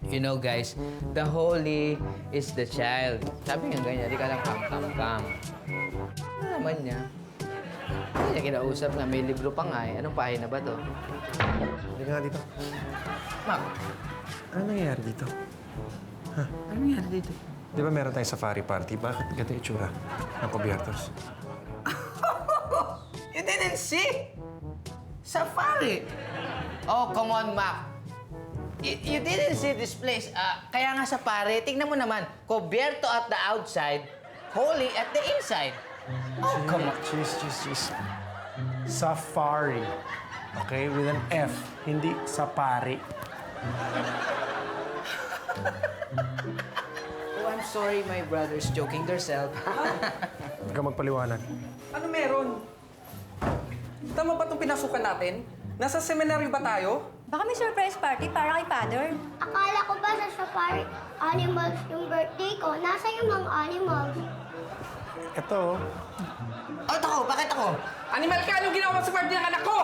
You know, guys, the holy is the child. Sabi nga ganyan, di ka lang kam. Ano naman niya? Hindi niya kinausap nga, may libro pa nga eh. Anong pahina ba to? Hindi nga dito. Mac, Ano nangyayari dito? ano nangyari dito? Di ba meron tayong safari party? Bakit ganito yung itsura ng Cubiertos? You didn't see? Safari! Oh, come on, Mac. You didn't see this place. Kaya nga safari, tingnan mo naman. Cubierto at the outside, holy at the inside. Oh, come on. Cheese. Safari. Okay? With an F. Hindi safari. Oh, I'm sorry, my brothers joking themselves. Huwag ka magpaliwanag. Ano meron? Tama ba itong pinasukan natin? Nasa seminaryo ba tayo? Baka may surprise party para kay Father. Akala ko ba sa safari animals yung birthday ko? Nasa yung mga animals? Ito, Oh, ito ko, bakit ako? Animal ka! Anong ginawa mo sa party ng anak ko?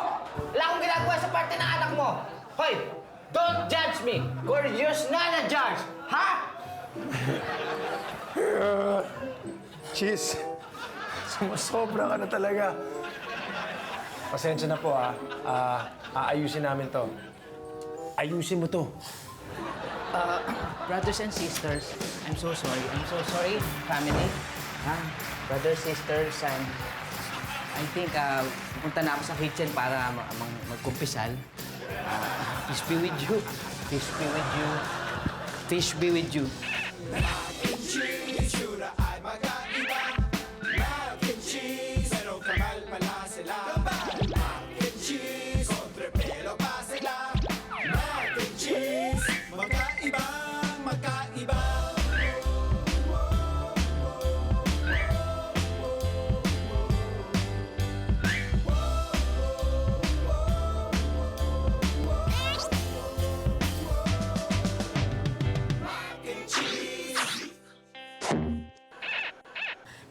Wala akong ginagawa sa party ng anak mo. Hoy, don't judge me. Gorgeous na judge. Ha? cheese. Sumusobra ka na talaga. Pasensya na po, aayusin namin to. Ayusin mo to. Brothers and sisters, I'm so sorry. I'm so sorry, family. Brothers, sisters, I think pupunta na ako sa kitchen para magkumpisal. Peace be with you. Peace be with you. Fish be with you.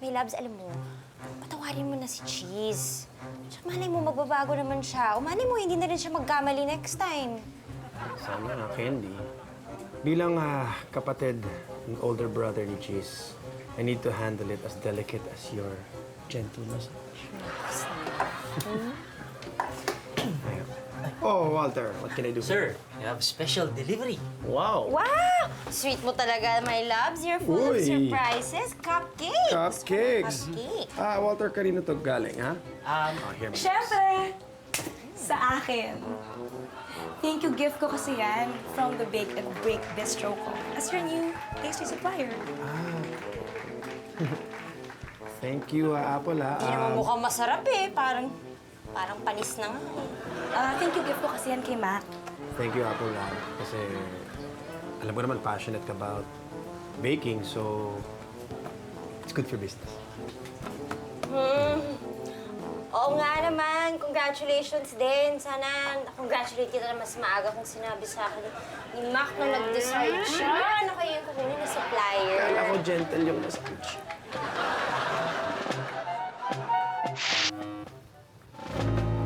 May loves, alam mo, patawarin mo na si Cheese. Tsaka malay mo, magbabago naman siya. O malay mo, hindi na rin siya magkamali next time. Sana nga, Candy. Bilang kapatid and older brother ni Cheese, I need to handle it as delicate as your gentle massage. Ayun. Oh, Walter, what can I do? Sir, you have special delivery. Wow! Wow! Sweet mo talaga, my loves. You're full of Uy. surprises. Cupcakes! Cupcakes! Cupcake. Walter, kanino to galing, ha? Here, Ma'am. Siyempre, sa akin. Thank you gift ko kasi yan from the Bake and Break Bistro ko as your new pastry supplier. Thank you, Apple, ha? Hindi naman mukhang masarap eh. Parang panis na nga eh. Thank you gift ko kasi yan kay Mac. Thank you, Apple, ha? Kasi alam mo naman, passionate ka about baking, so it's good for business. Oo nga naman. Congratulations din. Sana na-congratulate kita na mas maaga kung sinabi sa akin ni Mac nung nag-decide siya. Ano kayo yung kukunin na supplier? Kala ko gentle yung massage.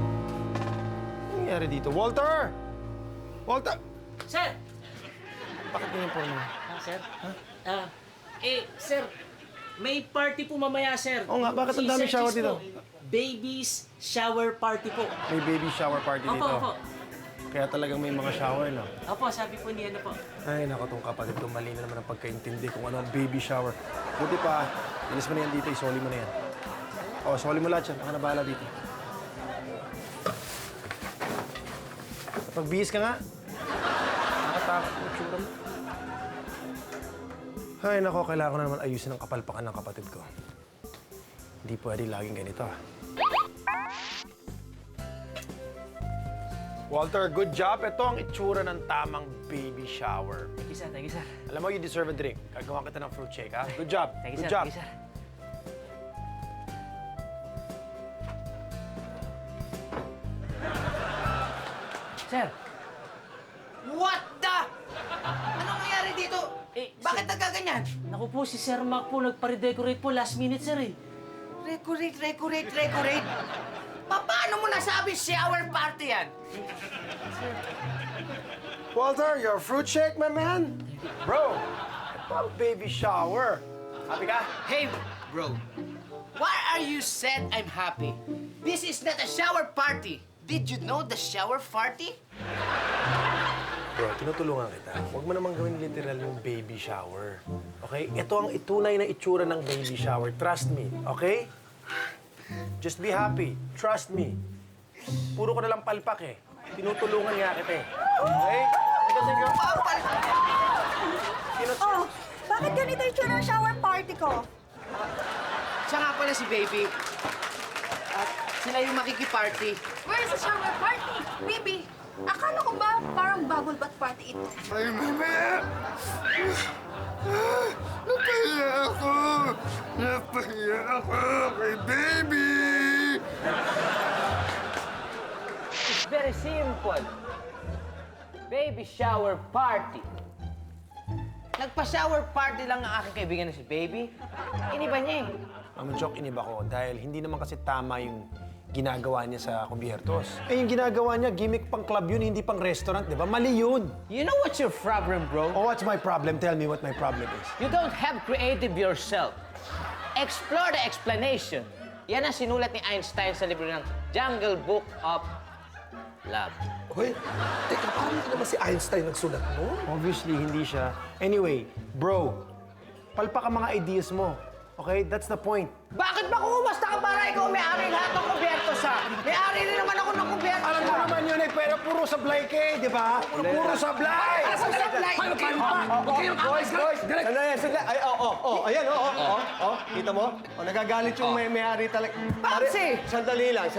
Ano nangyari dito? Walter! Walter! Sir! Bakit ganyan po mo? Sir? Sir, may party po mamaya, sir. Oo nga, bakit ang daming Si Sir shower Cheese dito? po, Baby's shower party po. May baby shower party dito. Opo. Kaya talagang may mga shower, no? Opo, sabi po niya na po. Ay, naku, tong kapatid ko, mali na naman ang pagkaintindi kung ano ang baby shower. Buti pa, ilis mo na yan dito, isoli mo na yan. O, soli mo lahat yan. Ako na bahala dito. Pagbihis ka nga. Nakatakot yung tsura mo. Ay, nako, kailangan ko na naman ayusin ang kapalpakan ng kapatid ko. Hindi pwede laging ganito, ah. Walter, good job. Ito ang itsura ng tamang baby shower. Thank you, sir. Thank you, sir. Alam mo, you deserve a drink. Gagawa kita ng fruit shake, ha? Good job. Thank you, Good sir. job. Thank you, sir. Sir, What the? Anong nangyari dito? Bakit nagkaganyan? naku po, si Sir Mac po nagpa-redecorate po last minute, sir eh. Recorate. Paano mo nasabi shower party yan? Walter, your fruit shake, my man? Bro, ito ang baby shower. Happy ka? Hey, bro. Why are you sad I'm happy? This is not a shower party. Did you know the shower party? Bro, tinutulungan kita. Huwag mo namang gawin literal yung baby shower. Okay? Ito ang itunay na itsura ng baby shower. Trust me, okay? Just be happy. Trust me. Puro ko na lang palpak eh. Tinutulungan nga kita eh. Okay? Kasi yung Oh, bakit ganito yung tsura ng shower party ko? Siya nga pala si Baby. At sila yung makikiparty. Where's the shower party? Baby, akala ko ba parang bubble bath party ito? Ay, mama! Napahiya ako! Napahiya ako kay baby! It's very simple. Baby shower party. Nagpa-shower party lang ang aking kaibigan na si Baby. Iniba niya eh. Ang joke iniba ko dahil hindi naman kasi tama yung ginagawa niya sa Cubiertos. Eh, yung ginagawa niya, gimmick pang club yun, hindi pang restaurant, di ba? Mali yun. You know what's your problem, bro? Oh, what's my problem? Tell me what my problem is. You don't have creative yourself. Explore the explanation. Yan ang sinulat ni Einstein sa libro ng Jungle Book of Love. Hoy, teka, paano naman si Einstein nagsulat mo? Obviously, hindi siya. Anyway, bro, palpak ang mga ideas mo. Okay? That's the point. Bakit ba kumumasta ka para ikaw may-ari lahat ng Cubiertos, ha? May-ari rin naman ako ng Cubiertos, Alam mo naman yun eh, pero puro sablay ka eh, di ba? Puro sablay! Boys! Sandali. Ay, ayan, Kita mo? Nagagalit yung may-ari talaga. Papsi! Sandali lang.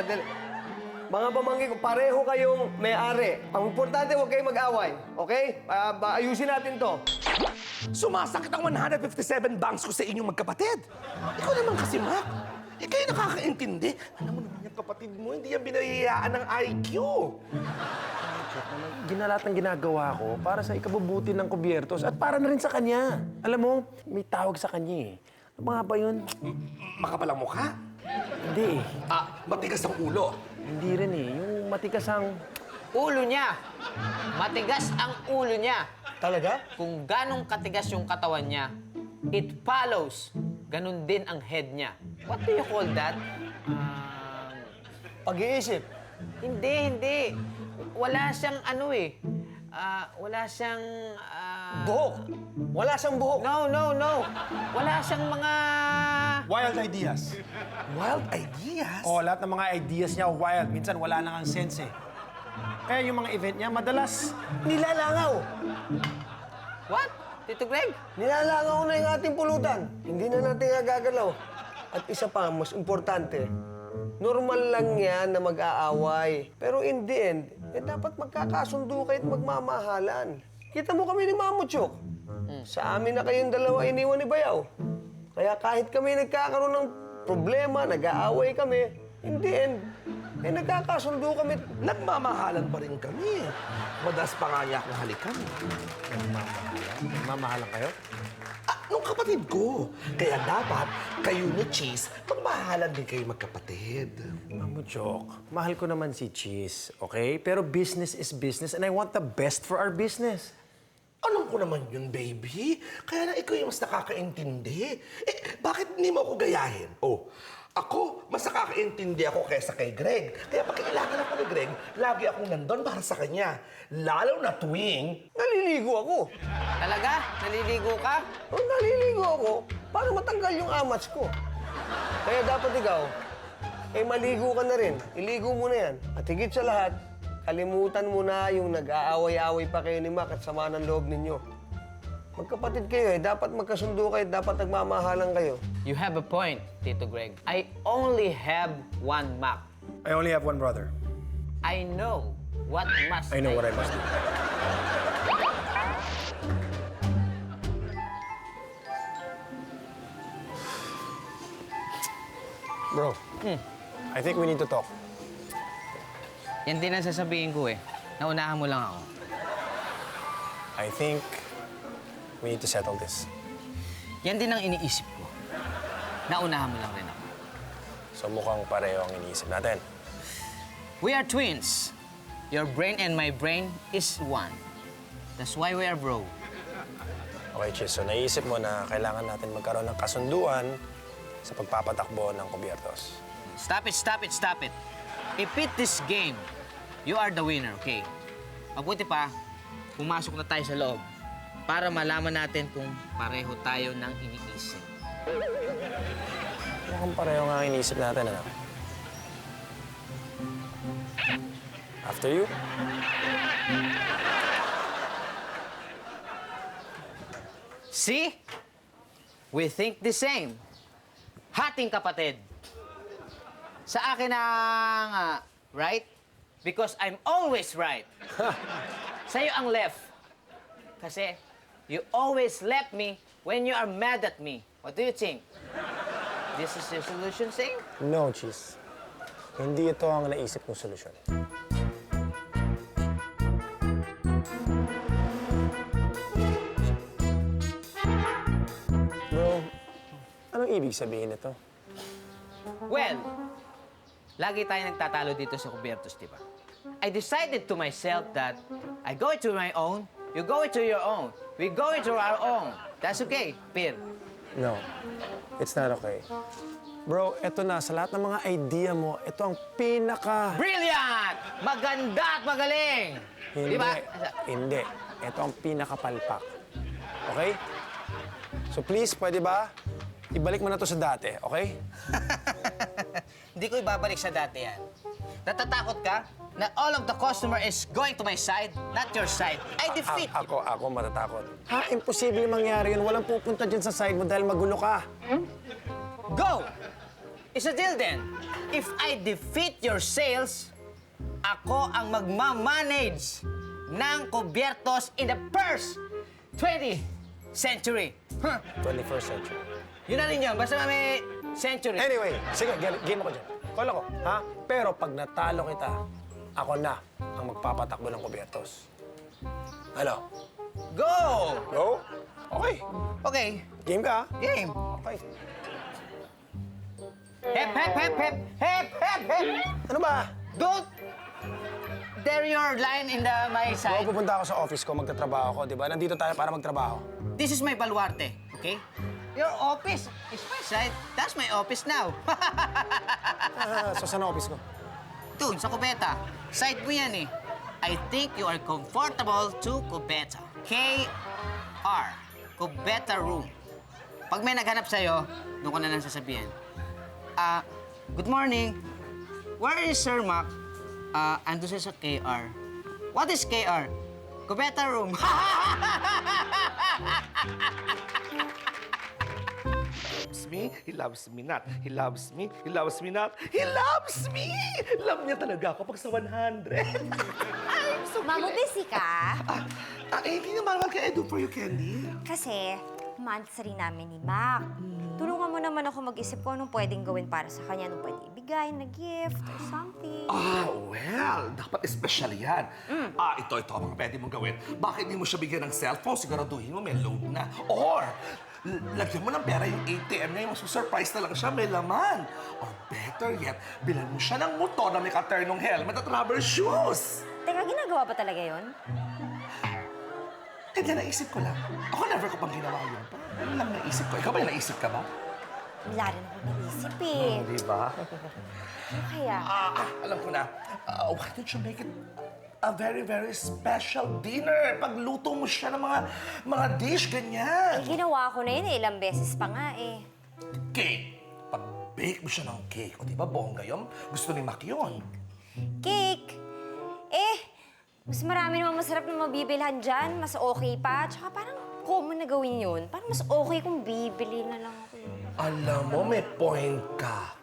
Mga pamangkin ko, pareho kayong may-ari. Ang importante, huwag kayong mag-away. Okay? Ayusin natin to. Sumasakit ang 157 bangs ko sa inyong magkapatid. Ikaw naman kasi, Mac. Kayo nakakaintindi. Alam mo naman yung kapatid mo, hindi yan binayayaan ng IQ. Ginalat ang ginagawa ko para sa ikabubuti ng Cubiertos at para na rin sa kanya. Alam mo, may tawag sa kanya eh. Ano nga ba yun? Makapal ang mukha. Hindi eh. Matigas ang ulo. Hindi rin eh. Yung matigas ang... Ulo niya. Matigas ang ulo niya. Talaga? Kung ganong katigas yung katawan niya, it follows. Ganun din ang head niya. What do you call that? Pag-iisip. Hindi. Wala siyang ano eh. Wala siyang... Buhok. Wala siyang buhok. No. Wala siyang mga... Wild ideas. Wild ideas? Oh, lahat ng mga ideas niya wild. Minsan wala nang ang sense eh. Kaya yung mga event niya, madalas Nilalangaw. What? Tito Greg? Nilalangaw na yung ating pulutan. Hindi na natin gagalaw. At isa pa, mas importante, normal lang yan na mag-aaway. Pero in the end, dapat magkakasundo kayo at magmamahalan. Kita mo kami ni Mamuchok. Sa amin na kayong dalawa iniwan ni Bayaw. Kaya kahit kami nagkakaroon ng problema, nag-aaway kami, in the end, nagkakasundo kami. Nagmamahalan pa rin kami. Madalas pa nga niya akong halikan. mamahalan kayo. Nung kapatid ko. Kaya dapat kayo ni Cheese, magmahalan din kayo magkapatid. Mamuchok, mahal ko naman si Cheese, okay? Pero business is business and I want the best for our business. Alam ko naman yun, baby. Kaya na ikaw yung mas nakakaintindi. Bakit hindi mo ako gayahin? Ako, mas nakakaintindi ako kaysa kay Greg. Kaya pag kailangan ako ni Greg, lagi akong nandun para sa kanya. Lalo na tuwing... Naliligo ako. Talaga? Naliligo ka? Naliligo ako para matanggal yung amats ko. Kaya dapat ikaw, maligo ka na rin. Iligo mo na yan. At higit sa lahat, kalimutan mo na yung nag-aaway-aaway pa kayo ni Mac at sama ng loob ninyo. Magkapatid kayo dapat magkasundo kayo, dapat nagmamahalan kayo. You have a point, Tito Greg. I only have one Mac. I only have one brother. I know what must I know what I must do. Bro, I think we need to talk. Yan din ang sasabihin ko eh. Naunahan mo lang ako. I think we need to settle this. Yan din ang iniisip ko. Naunahan mo lang rin ako. So mukhang pareho ang iniisip natin. We are twins. Your brain and my brain is one. That's why we are bro. Okay, Chis. So, naisip mo na kailangan natin magkaroon ng kasunduan sa pagpapatakbo ng Cubiertos. Stop it, stop it, stop it. If it this game, you are the winner, okay? Mabuti pa, pumasok na tayo sa loob para malaman natin kung pareho tayo ng iniisip. Mukhang pareho nga ang iniisip natin, ano? After you. See? We think the same. Hating kapatid. Sa akin ang right because I'm always right. Sa'yo ang left. Kasi you always left me when you are mad at me. What do you think? This is your solution, Sing? No, Chis. Hindi ito ang naisip kong solusyon. Bro, anong ibig sabihin nito? Well, lagi tayo nagtatalo dito sa Cubiertos, di ba? I decided to myself that I go into my own, you go into your own, we go into our own. That's okay, Pir. No, it's not okay. Bro, eto na, sa lahat ng mga idea mo, ito ang pinaka... Brilliant! Maganda at magaling! Hindi, Di ba? hindi. Ito ang pinakapalpak. Okay? So please, pwede ba? Ibalik mo na to sa dati, okay? Hindi ko ibabalik sa dati yan. Natatakot ka na all of the customer is going to my side, not your side. I defeat you. Ako matatakot. Ha? Imposible mangyari yun. Walang pupunta dyan sa side mo dahil magulo ka. Go! It's a deal then. If I defeat your sales, ako ang magmamanage ng Cubiertos in the first 20th century. Huh. 21st century. Yun na rin yun. Basta may century. Anyway, sige, game ako dyan. Call ako, ha? Pero pag natalo kita, ako na ang magpapatakbo ng Cubiertos. Ano? Go! Go? Okay. Okay. Game ka, ha? Game. Okay. Hep, hep, hep, hep, hep, hep, hep. Ano ba? Don't dare your line in my Bro, side. pupunta ako sa office ko, magtatrabaho ko, di ba? Nandito tayo para magtrabaho. This is my baluarte, okay? Your office is my side. That's my office now. So, saan ang office ko? Doon, sa Cubeta. Side mo yan eh. I think you are comfortable to Cubeta. K-R. Cubeta Room. Pag may naghanap sa'yo, doon ko na lang sasabihin. Good morning. Where is Sir Mac? Ando siya sa KR. What is KR? Cubeta Room. He loves me not. He loves me. He loves me not. He loves me! Love niya talaga ako pag sa 100. I'm so Mamo, busy ka? Hindi naman. What can I do for you, Candy? Kasi, monthsary namin ni Mac. Tulungan mo naman ako mag-isip kung anong pwedeng gawin para sa kanya, anong pwedeng ibigay na gift or something. Well, dapat espesyal yan. Ito ang mga pwede mong gawin. Bakit hindi mo siya bigyan ng cellphone? Siguraduhin mo may load na. Or, lagyan mo ng pera yung ATM niya, yung surprise na lang siya, may laman. Or better yet, bilan mo siya ng motor na may katernong helmet at rubber shoes. Teka, ginagawa ba talaga yon? Kaya naisip ko lang. Ako never ko pang ginawa yun. Ano lang naisip ko? Ikaw ba yung naisip ka ba? Wala rin ako naisip eh. Di ba? Ano kaya? Alam ko na. Why don't you make it a very, very special dinner? Pagluto mo siya ng mga dish, ganyan. Ginawa ko na yun eh, ilang beses pa nga eh. Cake. Pag-bake mo siya ng cake. O di ba, bongga yun? Gusto ni Mac yun. Cake! Mas marami namang masarap na mabibilhan dyan. Mas okay pa. Tsaka parang common na gawin yun. Parang mas okay kung bibili na lang ako. Alam mo, may point ka.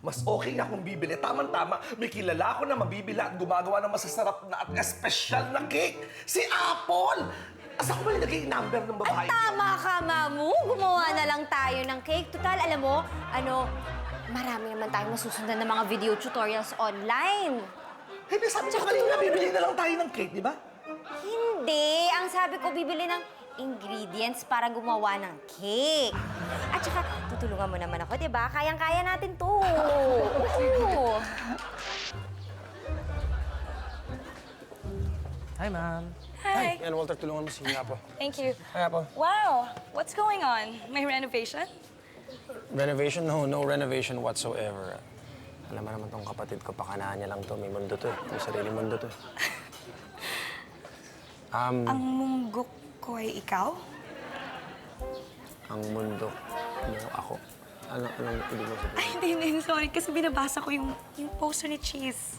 Mas okay nga kung bibili. Tama-tama, may kilala ako na mabibili at gumagawa ng masasarap na at espesyal na cake. Si Apple! Asa ko ba nilagay yung number ng babae? Tama ka, Mamu. Gumawa na lang tayo ng cake. Total, alam mo, marami naman tayong masusundan ng mga video tutorials online. Hindi, sabi ko kanina, bibili na lang tayo ng cake, di ba? Hindi. Ang sabi ko, bibili ng ingredients para gumawa ng cake. At saka, tutulungan mo naman ako, di ba? Kayang-kaya natin to. Oo. Hi, ma'am. Hi. Yan, Walter, tulungan mo si Apo. Thank you. Hi, Apo. Wow, what's going on? May renovation? Renovation? No, no renovation whatsoever. Alam mo naman tong kapatid ko, pakanaan niya lang to. May mundo to eh. May sarili mundo to. Ang munggo ko ay ikaw? Ang mundo mo ako. Anong ibig mo sabihin? Ay, hindi, sorry. Kasi binabasa ko yung poster ni Cheese.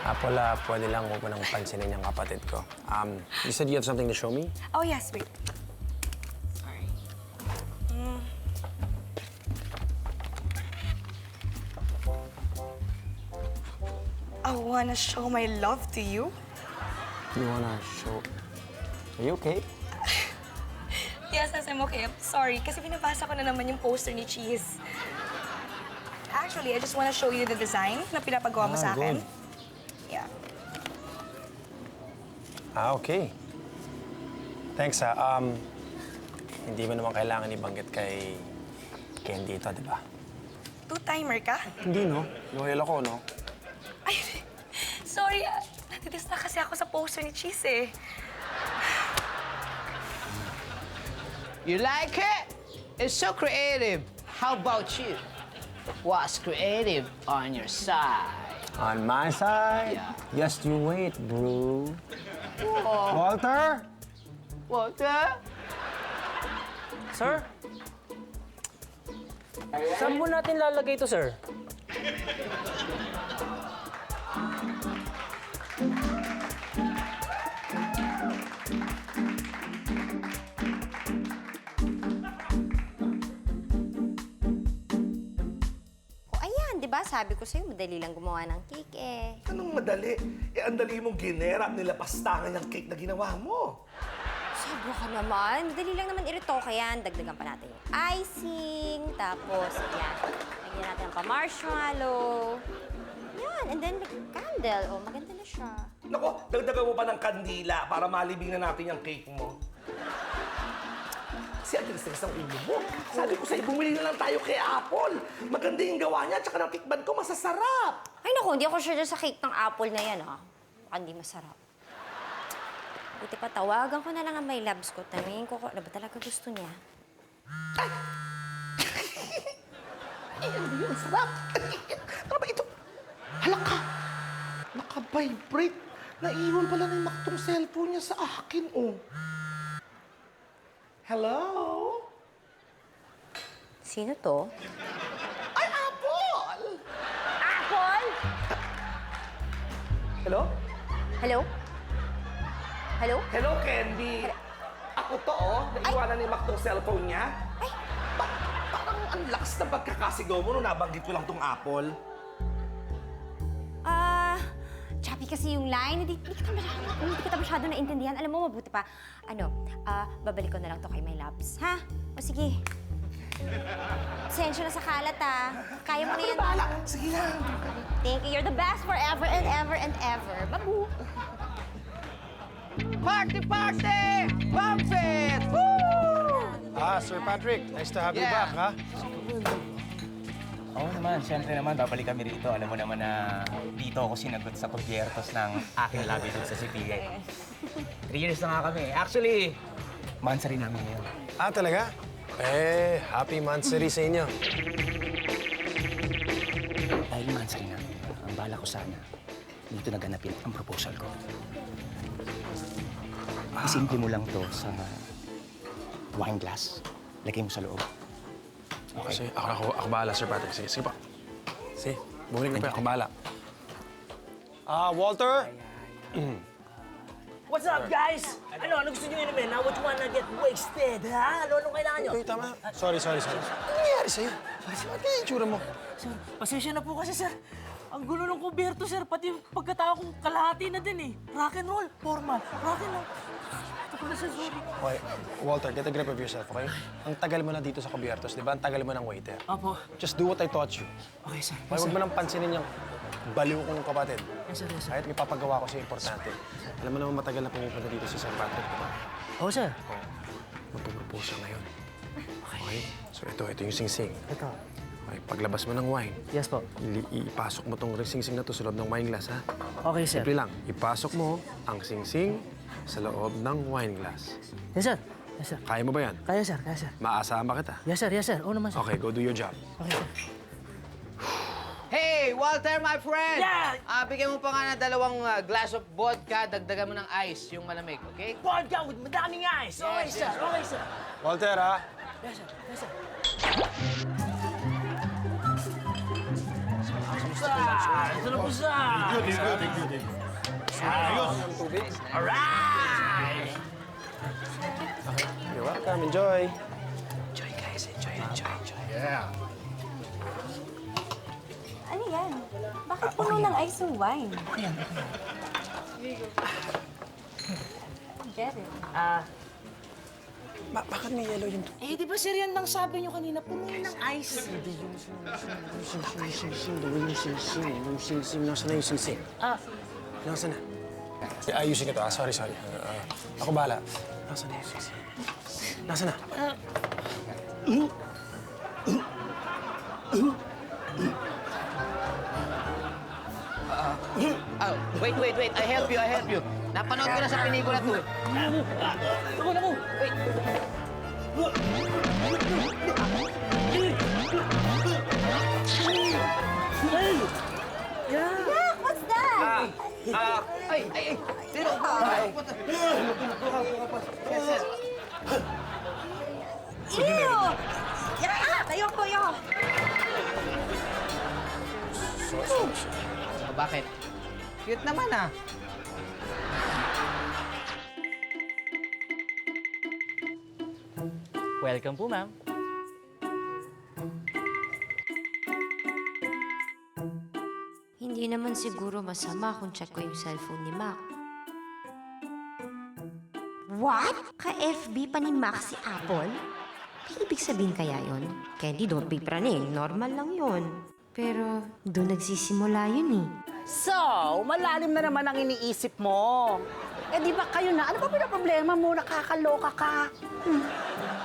Apola, pwede lang huwag mo nang pansinin yung kapatid ko. You said you have something to show me? Oh, yes, wait. Sorry. I wanna show my love to you. You wanna show... Are you okay? Yes, I'm okay. I'm sorry. Kasi binabasa ko na naman yung poster ni Cheese. Actually, I just wanna show you the design na pinapagawa mo sa akin. good. Yeah. Okay. Thanks, hindi mo naman kailangan ibanggit kay Ken dito, di ba? Two-timer ka? Hindi, no? Loyal ako, no? Ay, sorry. Natidistract kasi ako sa poster ni Cheese eh. You like it? It's so creative. How about you? What's creative on your side? On my side? Yeah. Just you wait, bro. Walter? Walter? Sir? Saan po natin lalagay ito, sir? O ayan, di ba? Sabi ko sa'yo, madali lang gumawa ng cake eh. Anong madali? Eh, ang dali mong ginerap nila pastangan yung cake na ginawa mo. Sobra ka naman. Madali lang naman iritoke yan. Dagdagan pa natin yung icing. Tapos, yan. Lagyan natin ng pa-marshmallow. Yan. And then, candle. Oh, maganda na siya. Nako, dagdagan mo pa ng kandila para malibing na natin yung cake mo. Si Andres ang ulo mo. Sabi ko sa'yo, bumili na lang tayo kay Apple. Maganda yung gawa niya, tsaka ng tikman ko, masasarap. Ay, naku, hindi ako sure dyan sa cake ng apple na yan, ah. Baka hindi masarap. Buti pa, tawagan ko na lang ang may labs ko. Tanungin ko kung ano ba talaga gusto niya. Ay, ano yun? Sarap. Ano ba ito? Halaka. Naka-vibrate. Naiwan pala ng maktong cellphone niya sa akin, oh. Hello? Sino to? Ay, Apple! Apple? Hello? Hello? Hello? Hello, Candy. Ako to, oh. Naiwanan ni Mac tong cellphone niya. Ay! Parang ang lakas na pagkakasigaw mo nung nabanggit ko lang tong Apple. Choppy kasi yung line. Hindi kita masyado naintindihan. Alam mo, mabuti pa. Babalik ko na lang to kay my labs. Ha? O sige. Sensya na sa kalat, ah. Kaya mo na yan. Bahala. Sige lang. Thank you. You're the best forever and ever and ever. Babu! Party, party! Bump it! Woo! Sir Patrick, nice to have you back, ha? Oo naman, siyempre naman, babalik kami rito. Alam mo naman na dito ako sinagot sa kubyertos ng aking labi dito sa CPA. 3 years na nga kami. Actually, mansari namin ngayon. Talaga? Happy Mansari sa inyo. Dahil mansari namin, ang bala ko sana, dito naganapin ang proposal ko. Isimple mo lang to sa wine glass. Lagay mo sa loob. Okay. Ako bahala, Sir Patrick. Sige pa. Sige, bumalik na pa. Ako bahala. Walter? What's up, guys? Ano gusto nyo inumin? What you wanna get wasted, ha? Anong kailangan nyo? Okay, tama. Sorry. Ano nangyayari sa'yo? Bakit yung itsura mo? Sir, pasensya na po kasi, sir. Ang gulo ng kubyerto, sir. Pati yung pagkatao kong kalahati na din, eh. Rock and roll, formal. Rock and roll. Ito pala, sir, sorry. Okay, Walter, get a grip of yourself, okay? Ang tagal mo na dito sa Cubiertos, di ba? Ang tagal mo ng waiter. Opo. Just do what I taught you. Okay, sir. Okay, huwag mo nang pansinin yung baliw kong kapatid. Yes, sir. Yes, sir. Kahit may papagawa ko siya importante. Alam mo naman matagal na pumupunta dito si Sir Patrick, di ba? Oo, sir. Magpupropose siya ngayon. Okay? So ito yung singsing. Ito. Okay, paglabas mo ng wine, Yes po. ipasok mo tong singsing na to sa loob ng wine glass, ha? Okay, sir. Simple lang. Ipasok mo ang singsing sa loob ng wine glass. Yes, sir. Yes, sir. Kaya mo ba yan? Kaya, sir. Kaya, sir. Maaasahan ba kita? Yes, sir. Yes, sir. Oo naman, sir. Okay, go do your job. Okay, sir. Hey, Walter, my friend! Yeah! Bigyan mo pa nga ng 2 glass of vodka, dagdagan mo ng ice, yung malamig, okay? Vodka with madaming ice. Okay, Yes, sir. Okay, sir. Walter, ha? Yes, sir. Yes, sir. Ito na po, sir. Alright! You're welcome. Enjoy. Enjoy, guys. Enjoy, enjoy, enjoy. Ano yan? Bakit puno ng ice yung wine? Get it. Bakit may yellow yung... Eh, di ba, sir, yan lang sabi niyo kanina, puno ng ice. Yung sing-sing. Nasaan na yung sing-sing? Nasaan na? Ayusin ko to, Sorry. Ako bahala. Nasaan na yung sing-sing? Nasaan na? Wait. I help you. Napanood ko na sa pelikula to. Naku! Wait. Yak, what's that? Ay. Zero. Ew! Yak! Ayoko. Bakit? Cute naman, Welcome po, ma'am. Hindi naman siguro masama kung check ko yung cellphone ni Mac. What? Ka-FB pa ni Mac si Apple? Ibig sabihin kaya yon? Candy, don't be praning. Normal lang yon. Pero doon nagsisimula yun eh. So, malalim na naman ang iniisip mo. Eh, di ba kayo na? Ano ba pinaproblema mo? Nakakaloka ka.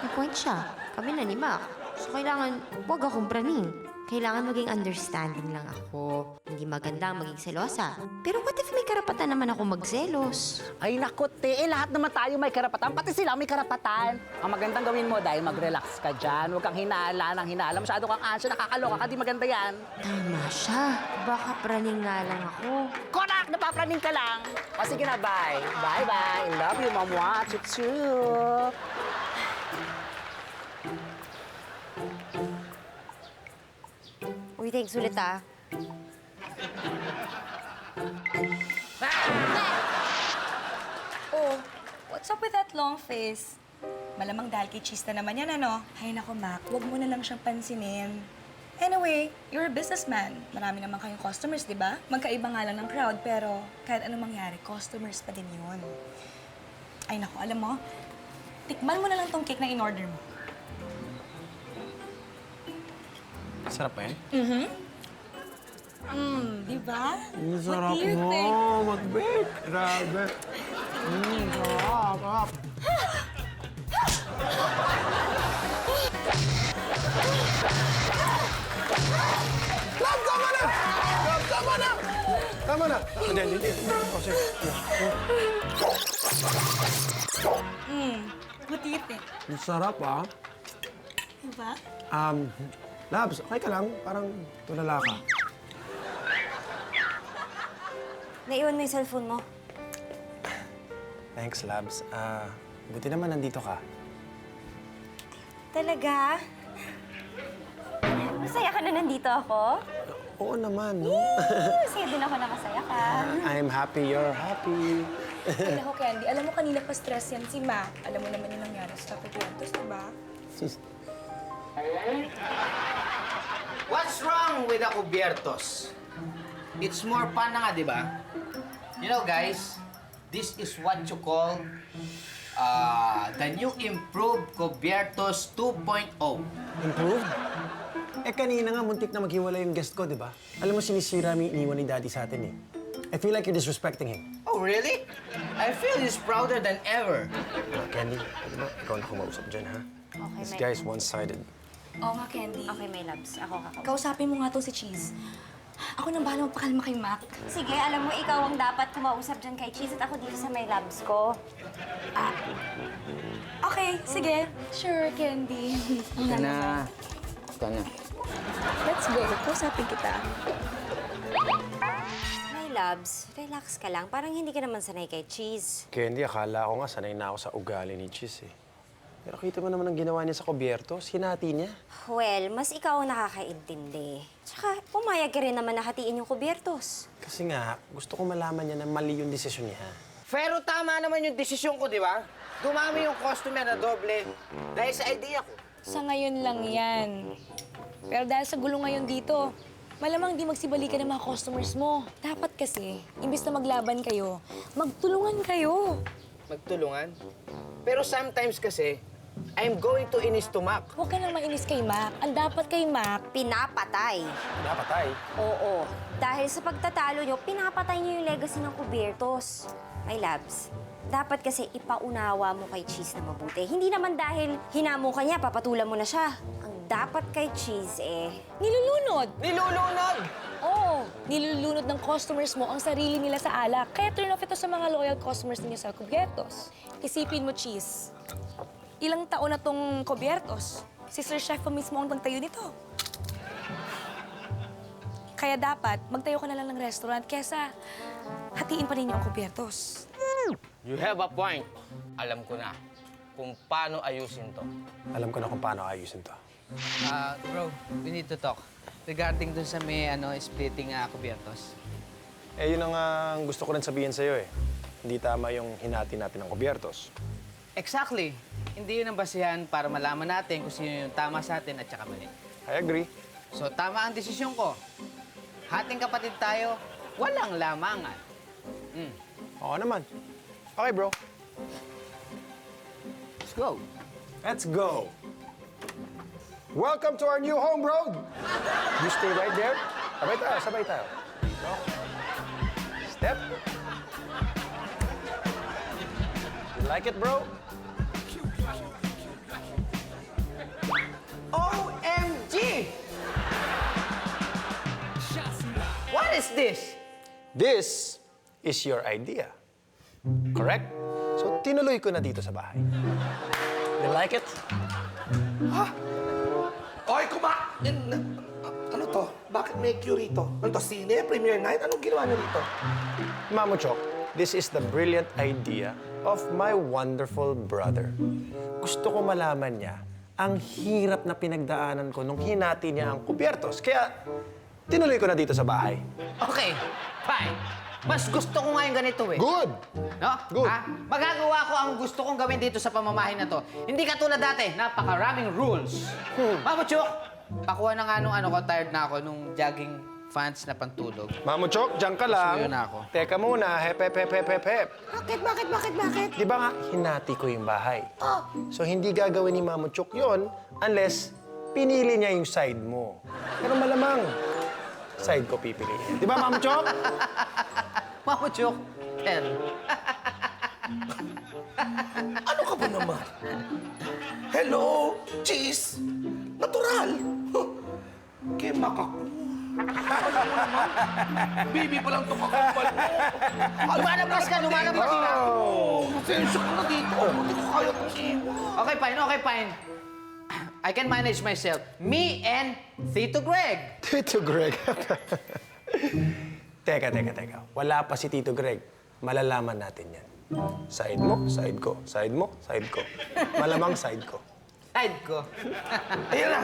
May point siya. Kami na ni Mac. So, kailangan huwag akong praning. Kailangan maging understanding lang ako. Hindi maganda ang maging selosa. Pero what if may karapatan naman ako magselos? Ay, naku, te. Lahat naman tayo may karapatan. Pati sila may karapatan. Ang magandang gawin mo dahil mag-relax ka dyan. Huwag kang hinala ng hinala. Masyado kang ansya. Nakakaloka ka. Di maganda yan. Tama siya. Baka praning nga lang ako. Konak! Napapraning ka lang. O, sige na, bye. Bye-bye. Love you, mamwa. Chup-chup. Uy, thanks ulit ah. Oh, what's up with that long face? Malamang dahil kay Cheese na naman yan, ano? Ay, nako, Mac, huwag mo na lang siyang pansinin. Anyway, you're a businessman. Marami naman kayong customers, di ba? Magkaiba nga lang ng crowd, pero kahit anong mangyari, customers pa din yun. Ay, nako, alam mo, tikman mo na lang tong cake na in-order mo. Sarap pa yan? Di ba? Sarap What do you mo, think? mag-bake. Grabe. Sarap. Love, tama na! Love, tama na! Tama na! Hindi. Oh, sige. What do you think? Ang sarap, Di ba? Labs, okay ka lang? Parang tulala ka. Naiwan mo yung cellphone mo. Thanks, Labs. Buti naman nandito ka. Talaga? Masaya ka na nandito ako? Oo naman, no? Masaya din ako nakasaya ka. I'm happy you're happy. Ay, nako, Candy, alam mo kanina pa stress yan si Mac. Alam mo naman yung nangyari sa Tapicuentos, di ba? What's wrong with the cubiertos? It's more fun na nga, di ba? You know, guys, this is what you call the new improved Cubiertos 2.0. Improved? Eh, kanina nga, muntik na maghiwalay yung guest ko, di ba? Alam mo, sinisira mo yung iniwan ni Daddy sa atin, eh. I feel like you're disrespecting him. Oh, really? I feel he's prouder than ever. Candy, di ba? Ikaw na kumausap dyan, ha? Okay, This may... guy's one-sided. Oo nga, Candy. Okay, may labs. Ako kakausap. Kausapin mo nga to si Cheese. Ako nang bahala magpakalma kay Mac. Sige, alam mo, ikaw ang dapat kumausap dyan kay Cheese at ako dito sa may labs ko. Okay, sige. Sure, Candy. Ika na. Ika na. Let's go. Kausapin kita. My loves, relax ka lang. Parang hindi ka naman sanay kay Cheese. Candy, akala ko nga sanay na ako sa ugali ni Cheese eh. Pero kita mo naman ang ginawa niya sa kubyertos. Hinati niya. Well, mas ikaw ang nakakaintindi. Tsaka, pumayag ka rin naman na hatiin yung kubyertos. Kasi nga, gusto ko malaman niya na mali yung desisyon niya. Pero tama naman yung desisyon ko, di ba? Dumami yung customer na doble dahil sa idea ko. Sa ngayon lang yan. Pero dahil sa gulo ngayon dito, malamang di magsibalikan ng mga customers mo. Dapat kasi, imbis na maglaban kayo, magtulungan kayo. Magtulungan? Pero sometimes kasi, I'm going to inis to Mac. Huwag ka nang mainis kay Mac. Ang dapat kay Mac, Pinapatay. Napatay. Oo. Dahil sa pagtatalo nyo, pinapatay nyo yung legacy ng kubyertos. My loves, dapat kasi ipaunawa mo kay Cheese na mabuti. Hindi naman dahil hinamo ka niya, papatulan mo na siya. Ang dapat kay Cheese nilulunod. Nilulunod! Oo, nilulunod ng customers mo ang sarili nila sa alak. Kaya turn off ito sa mga loyal customers ninyo sa Cubiertos. Isipin mo, Cheese. Ilang taon na tong Cubiertos. Si Sir Chef pa mismo ang nagtayo nito. Kaya dapat, magtayo ka na lang ng restaurant kesa hatiin pa ninyo ang Cubiertos. You have a point. Alam ko na kung paano ayusin to. Alam ko na kung paano ayusin to. Bro, we need to talk. Regarding dun sa may splitting kubyertos. Eh, yun ang gusto ko rin sabihin sa'yo eh. Hindi tama yung hinati natin ng kubyertos. Exactly. Hindi yun ang basihan para malaman natin kung sino yung tama sa atin at saka mali. I agree. So, tama ang desisyon ko. Hating kapatid tayo, walang lamangan. Oo naman. Okay, bro. Let's go. Let's go. Welcome to our new home, bro. You stay right there. Sabay tayo, sabay tayo. Go. Step. You like it, bro? OMG! What is this? This is your idea. Correct? So, tinuloy ko na dito sa bahay. You like it? Oy, ano to? Bakit may queue rito? Ano to, sine? Premiere night? Anong ginawa niyo rito? Mamo Chok, this is the brilliant idea of my wonderful brother. Gusto ko malaman niya ang hirap na pinagdaanan ko nung hinati niya ang kubyertos. Kaya, tinuloy ko na dito sa bahay. Okay, fine. Mas gusto ko nga yung ganito eh. Good! No? Good. Magagawa ko ang gusto kong gawin dito sa pamamahay na to. Hindi katulad dati, napakaraming rules. Mamo Chok, pakuha na nga nung ko, tired na ako nung jogging fans na pantulog. Mamo Chok, diyan ka lang. Suyo na ako. Teka muna, hep. Bakit? Di ba nga, hinati ko yung bahay. So, hindi gagawin ni Mamo Chok yun unless pinili niya yung side mo. Pero malamang, side ko pipiliin. Di ba, Mamo Chok? Mamo Chok, tell. Ano ka ba naman? Hello, cheese. Natural. Kaya makako. Baby pa lang ito kakapal mo. Lumalabas ka! Sensya ko na dito. Hindi ko kaya ito Okay, fine. I can manage myself. Me and Tito Greg. Tito Greg. Teka. Wala pa si Tito Greg. Malalaman natin yan. Side mo, side ko. Side mo, side ko. Malamang side ko. Side ko. Ayan na.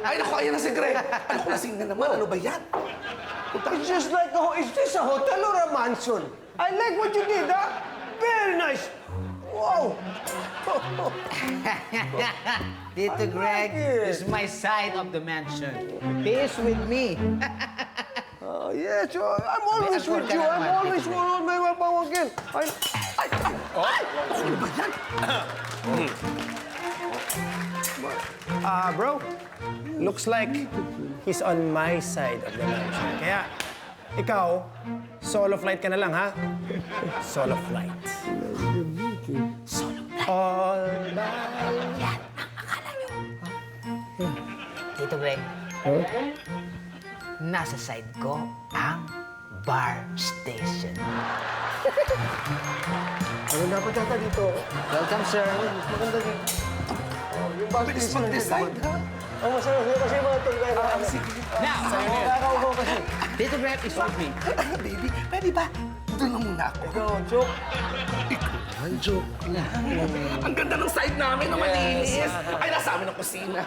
Ay, naku, ayan na si Greg. Ano ko lasing na naman? Ano ba yan? It's just like, is this a hotel or a mansion? I like what you did, huh? Very nice. Wow. Tito Greg it. is my side of the mansion. He is with me. Oh, yes, I'm always with you. I'm always with my again. Bro, looks like he's on my side of the mansion. Kaya, ikaw, solo flight ka na lang, ha? Solo flight. Solo flight. All by... Tito Greg. nasa side ko ang bar station. Ano dapat yata dito? Welcome, sir. Maganda din. Oh, yung bus Bilis station. mag-decide, ha? Ang masarap yun kasi yung mga tour guide. Now, Nakakaupo kasi. Tito Greg is with me. Baby, pwede ba? Doon na muna ako. Ikaw, joke. Ang joke lang. Ang ganda ng side namin na malinis. Ay, nasa amin ang kusina.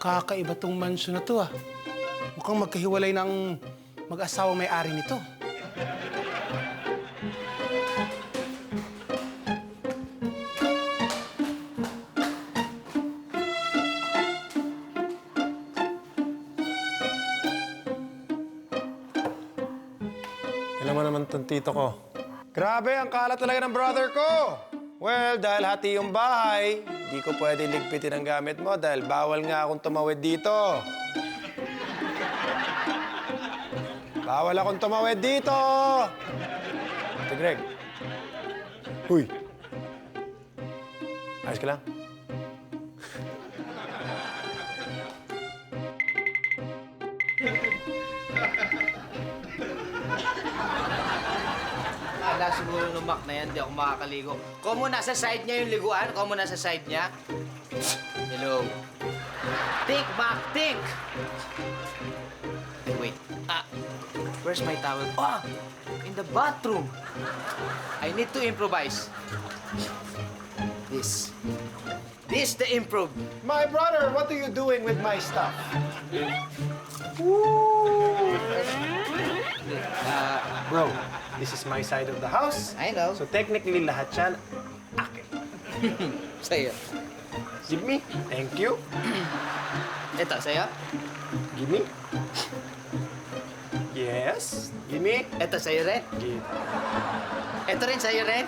Kakaiba tong mansion na to, ah. Mukhang magkahiwalay ng mag-asawang may-ari nito. Alam mo naman tong tito ko. Grabe, ang kalat talaga ng brother ko! Well, dahil hati yung bahay, di ko pwede ligpitin ang gamit mo dahil bawal nga akong tumawid dito. Bawal akong tumawid dito! Ate Greg. Huy! Ayos ka lang? Ala, siguro lumak na yan, di ako makakaligo. Kung mo nasa side niya yung liguan, kung mo nasa side niya. Hello. Think, Mac, think! Wait, where's my towel? Ah! In the bathroom! I need to improvise. This the improv. My brother, what are you doing with my stuff? Bro, this is my side of the house. I know. So technically, lahat yan akin. Sa'yo. Give me. Thank you. Ito, sa'yo. Give me. Yes. Give me. Ito, sa'yo rin. Give. Ito rin, sa'yo rin.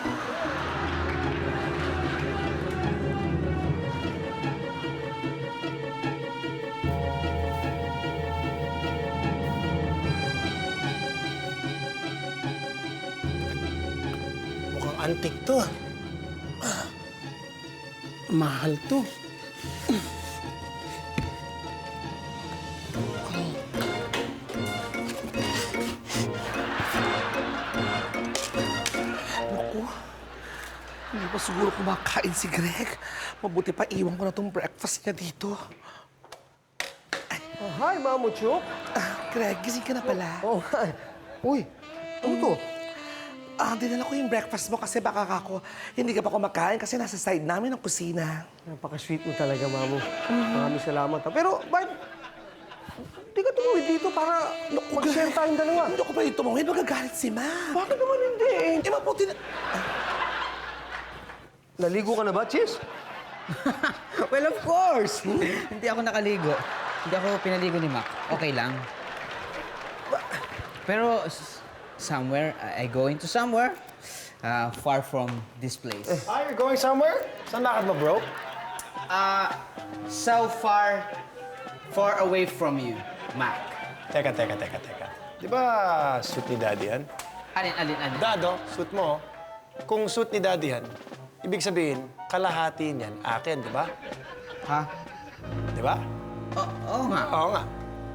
Mukhang antik to. Mahal to. Naku, hindi pa siguro kumakain si Greg. Mabuti pa iwan ko na tong breakfast niya dito. Oh, hi, Mamo Chuk. Greg, gising ka na pala. Oh, hi. Uy, ano to? Dinala ko yung breakfast mo kasi baka kako hindi ka pa kumakain kasi nasa side namin ang kusina. Napaka-sweet mo talaga, Mamo. Maraming salamat. Pero, bakit? Hindi ka tumawid dito para mag-share tayong dalawa. Hindi ko pa dito tumawid, magagalit si Ma. Bakit naman hindi? Mabuti na... Naligo ka na ba, Chis? Well, of course. Hindi ako nakaligo. Hindi ako pinaligo ni Mac. Okay lang. Pero somewhere, I go into somewhere far from this place. Ah, you're going somewhere? Saan lakad mo, bro? So far away from you, Mac. Teka. Di ba suit ni Daddy yan? Alin? Dado, suit mo. Kung suit ni Daddy yan, ibig sabihin, kalahati niyan akin, di ba? Ha? Di ba? Oo nga. Oo nga.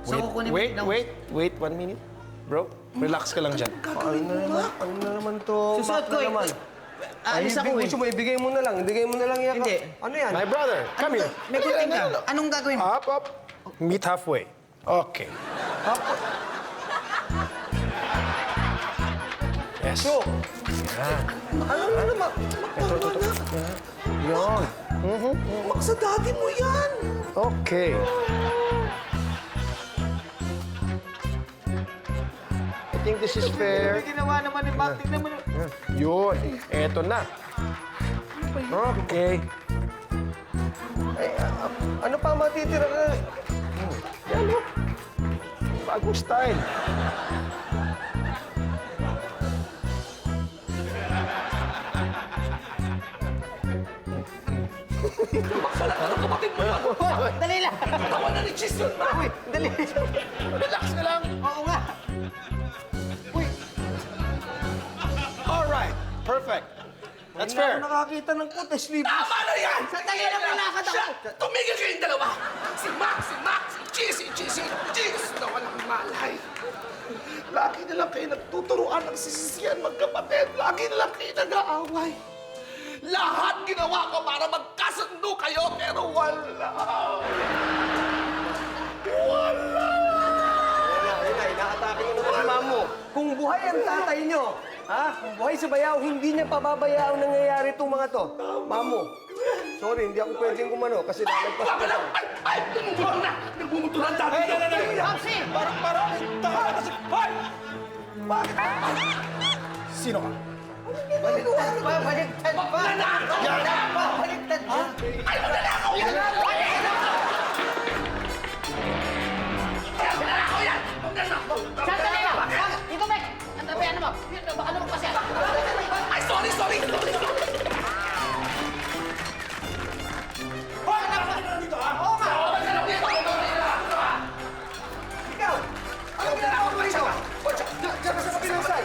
So, kukunin mo lang- Wait 1 minute. Bro, relax ka lang dyan. Ano na naman to? Susuot Back ko na eh. naman. Alis ako eh. Gusto mo, ibigay mo na lang. Ibigay mo na lang yan. Hindi. Ano yan? My brother, come here. May kuting ka. Anong gagawin mo? Up. Meet halfway. Okay. Yes. Ano na naman? Ito. Yan. Mak, sa daddy mo yan. Okay. I think this is fair. Ginawa naman ni Mac. Tingnan mo. Yun. Eto na. Okay. Ano pa matitira ka? Yan o. Bagong style. Ano kapatid mo yan? Dali lang! Tawa na ni Cheese yun, Mac! Uy, dali! Relax ka lang! Oo nga! Uy! Alright, perfect. That's Hindi fair. ako nakakita ng puti, sleeveless. Tama na yan! Sandali lang, nilakad ako. Tumigil kayong dalawa! Si Mac, si Cheese na walang malay. Lagi na lang kayo nagtuturuan ng sisisiyan, magkapatid. Lagi na lang kayo nag-aaway. Lahat ginawa ko para magkasundo kayo, pero wala. Wala! Wala, inaatake nyo naman si Mamo. Kung buhay ang tatay nyo, ha? Kung buhay si Bayaw, hindi niya pababayaan nangyayari itong mga to. Mamo, sorry, hindi ako pwedeng kumano kasi lalagpas ko lang. Ay! Nagmumuturan na! Nagmumuturan dati! Papsi! Parang tanga ka si... Hoy! Bakit? Sino ka? Baligtad pa! Baligtad pa! Yan! Baligtad pa! Ay, magnanakaw yan! Magnanakaw yan! Magnanakaw! Sandali lang! Dito, Mek! Ang tabi, ano mo? Baka lumagpas yan. Ay, sorry! Hoy! Nakapagin ka dito, ha? Oo nga! Ikaw! Anong ginagawa mo rito? Diyan ka sa pinusay!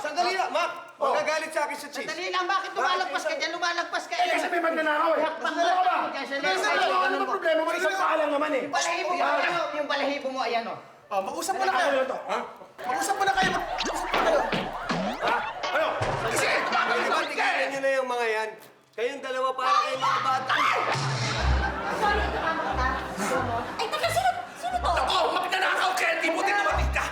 Sandali lang, Mac! Magagalit sa akin sa cheese. Sandali lang, bakit lumalagpas ka dyan? Lumalagpas ka eh. Kasi may magnanakaw eh. Sandali ka ba? Ano ba problema mo? Isang paa lang naman eh. Balahibo mo, yung balahibo mo, ayan o. Oh, mag-usap muna kayo. Ha? Mag-usap muna kayo. Mag-usap muna kayo. Ha? Ano? Kasi, Diba, tignan nyo na yung mga yan. Kayong dalawa para kayong mga bata. Sorry, tumama ka. Ay, teka, sino to? ako, magnanakaw kaya di mo tinumating ka.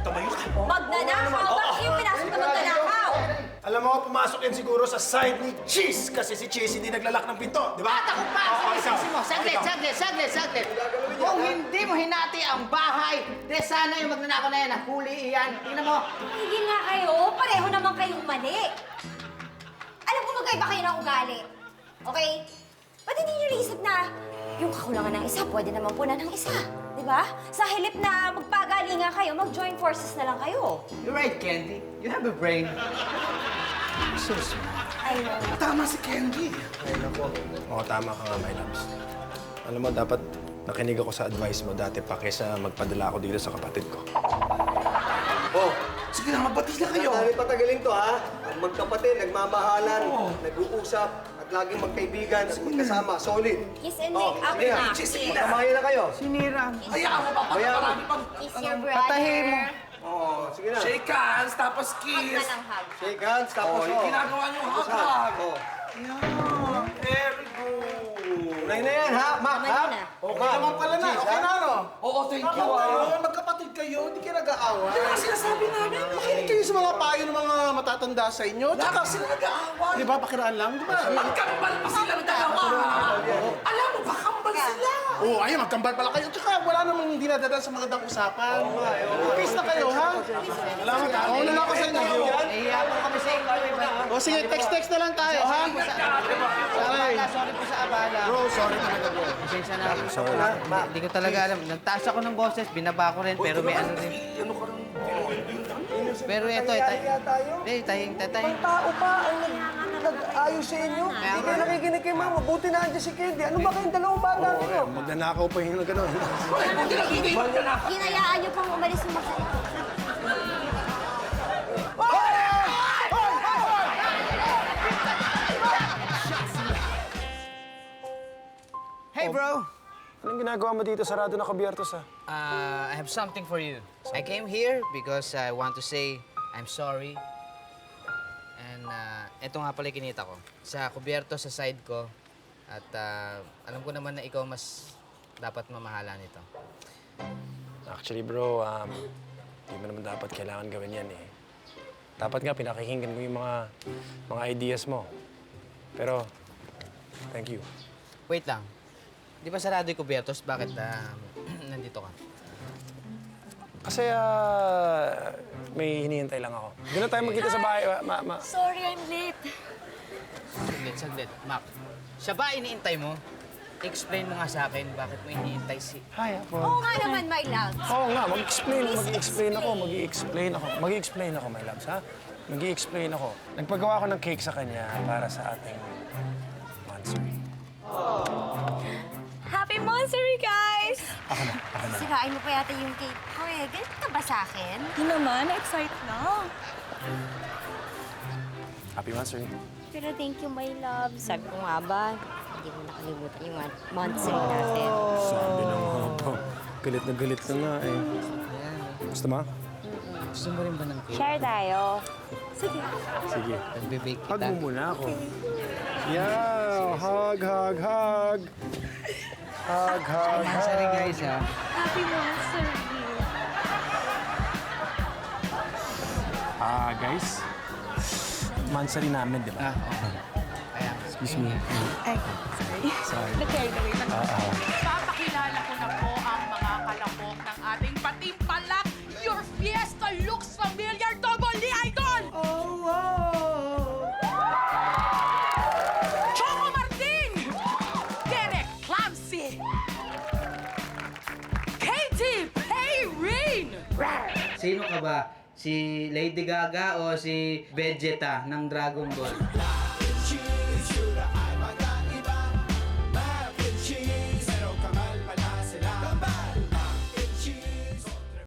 Tumayo ka. Magnanakaw? Bakit yung pinasok na magnanakaw? Alam mo, pumasok yan siguro sa side ni Cheese kasi si Cheese hindi naglalak ng pinto, di ba? At ako pa, sisi mo. Saglit. Kung hindi mo hinati ang bahay, de sana yung magnanakaw na yan, huli iyan. Tingnan mo. Tigil nga kayo. Pareho naman kayong mali. Alam ko magkaiba kayo ng ugali. Okay? Ba't hindi nyo naisip na yung kakulangan ng isa, pwede naman punan ng isa? Di ba? Sa halip na magpagalingan kayo, mag-join forces na lang kayo. You're right, Candy. You have a brain. So smart. I know. Tama si Candy. Ay, naku. Oo, tama ka nga, my loves. Alam mo, dapat nakinig ako sa advice mo dati pa kaysa magpadala ako dito sa kapatid ko. Oh, Sige na, magbati na kayo. dahil patagalin to, ha? Ang magkapatid, nagmamahalan, nag-uusap, at laging magkaibigan at magkasama, solid. Kiss and Oh, make up sige na. na. Kiss. Magkamahin na kayo. Hayaan mo pa, marami pang Kiss your brother. Oh, sige na. shake hands, tapos Hug kiss. na lang, hug. Shake hands, tapos Oh, yung ginagawa niyo Tapos hug. Oh. Yeah, very good. Unay na yan, ha? Mac, Tama ha? na. Okay naman pala na. Okay na, no? Oo, thank you. Magkapatid kayo, hindi kayo nag-aaway. Yan ang sinasabi namin. Makinig kayo sa mga payo ng mga matatanda sa inyo. Tsaka sila nag-aaway. Di ba, pakiraan lang, di ba? Magkambal pa silang dalawa. Alam mo ba, kambal sila. Oo, ayun, magkambal pala kayo. Tsaka wala namang dinadadaan sa magandang usapan. Peace na kayo, ha? Salamat, ha? Oo, na ako sa inyo. Nahiya po kami sa inyo. O sige, text-text na lang tayo, ha? Sorry po sa abala. Bro, sorry talaga, bro. Pasensya na. Sorry na. Hindi ko talaga alam. Nagtaas ako ng boses, binaba ko rin, pero may ano rin. Pero ito, tayong. Ang tao pa ang nag-ayos sa inyo. Hindi kayo nakikinig kay Mama. Buti na andyan si Candy. Ano ba kayong dalawang bata ninyo? Magnanakaw pa yung gano'n. Hinayaan niyo pang umalis yung mga... Hey, bro! Anong ginagawa mo dito? Sarado na kabiyertos, ha? I have something for you. I came here because I want to say I'm sorry. And ito nga pala yung kinita ko. Sa kubierto sa side ko. At alam ko naman na ikaw mas dapat mamahala nito. Actually, bro, hindi mo naman dapat kailangan gawin yan, eh. Dapat nga, pinakikinggan ko yung mga ideas mo. Pero, thank you. Wait lang. Di ba sarado yung kubiertos? Bakit nandito ka? Kasi, may hinihintay lang ako. Doon na tayo magkita sa bahay. Sorry, I'm late. Saglit. Mac, siya ba iniintay mo? Explain mo nga sa akin bakit mo iniintay si... Hi, Apple. Oo nga naman, my love. Oo nga, mag-explain ako, my loves, ha? Mag-i-explain ako. Nagpagawa ko ng cake sa kanya para sa ating monthsary. Happy Monstery, guys! Ako na. Sirain mo pa yata yung cake ko eh. Ganito ka ba sa akin? Hindi naman, na-excite na. Happy monthsary. Pero thank you, my love. Sabi ko nga ba, hindi mo nakalimutan yung monthsary natin. Sabi na nga ba. Galit na nga eh. Gusto mo? Gusto mo rin ba ng cake? Share tayo. Sige. Sige. Nagbe-bake Hug kita. mo muna ako. Yeah! Hug, hug, hug! Hug, hug, Sorry hug! guys, ha? Happy Monstery. Guys, monthsary namin, di ba? Ayan. Excuse me. Ay, sorry. Nag-carry away pa. Papakilala ko na po ang mga kalahok ng ating patimpalak. Your fiesta looks familiar, Double D Idol! Choco Martin! Derek Clancy! Katy Perry! Sino ka ba? Si Lady Gaga o si Vegeta ng Dragon Ball?